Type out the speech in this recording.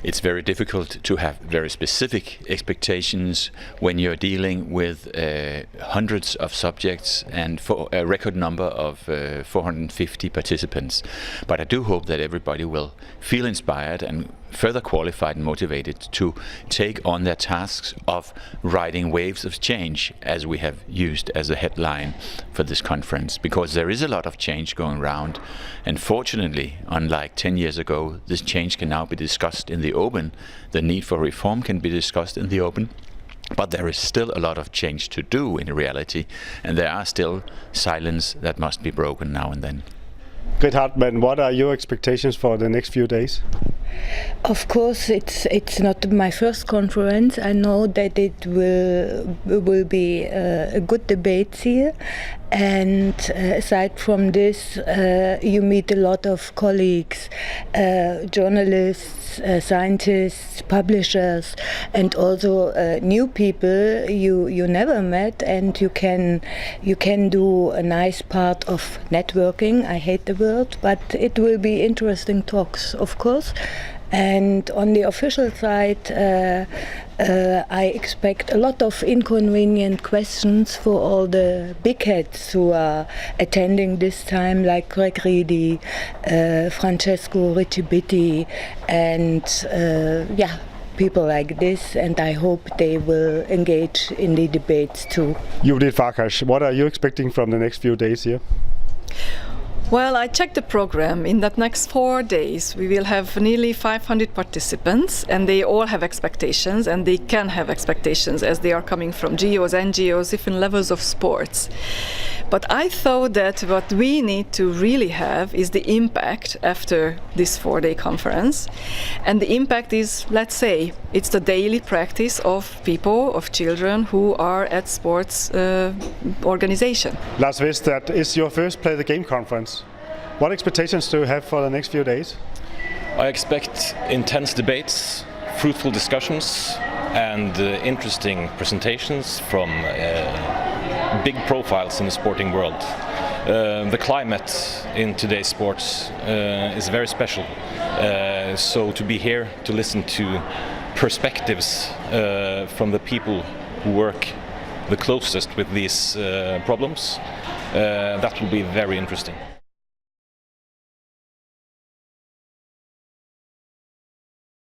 it's very difficult to have very specific expectations when you're dealing with hundreds of subjects and for a record number of 450 participants. But I do hope that everybody will feel inspired and further qualified and motivated to take on their tasks of riding waves of change, as we have used as a headline for this conference, because there is a lot of change going around, and fortunately, unlike 10 years ago, this change can now be discussed in the open. The need for reform can be discussed in the open. But there is still a lot of change to do in reality, and there are still silence that must be broken now and then. Great, Hartmann, what are your expectations for the next few days? Of course, it's not my first conference. I know that it will be a good debate here, and aside from this, you meet a lot of colleagues, journalists, scientists, publishers, and also new people you never met, and you can do a nice part of networking. I hate the word, but it will be interesting talks, of course. And on the official side, I expect a lot of inconvenient questions for all the big heads who are attending this time, like Greg Reedy, Francesco Riccibitti, and people like this, and I hope they will engage in the debates too. Judit Farkas, what are you expecting from the next few days here? Well, I checked the program. In that next 4 days, we will have nearly 500 participants, and they all have expectations, and they can have expectations as they are coming from GOs, NGOs, different levels of sports. But I thought that what we need to really have is the impact after this 4-day conference. And the impact is, let's say, it's the daily practice of people, of children who are at sports organization. Lars Vestad, is your first Play the Game conference. What expectations do you have for the next few days? I expect intense debates, fruitful discussions, and interesting presentations from big profiles in the sporting world. The climate in today's sports is very special. So to be here to listen to perspectives from the people who work the closest with these problems, that will be very interesting.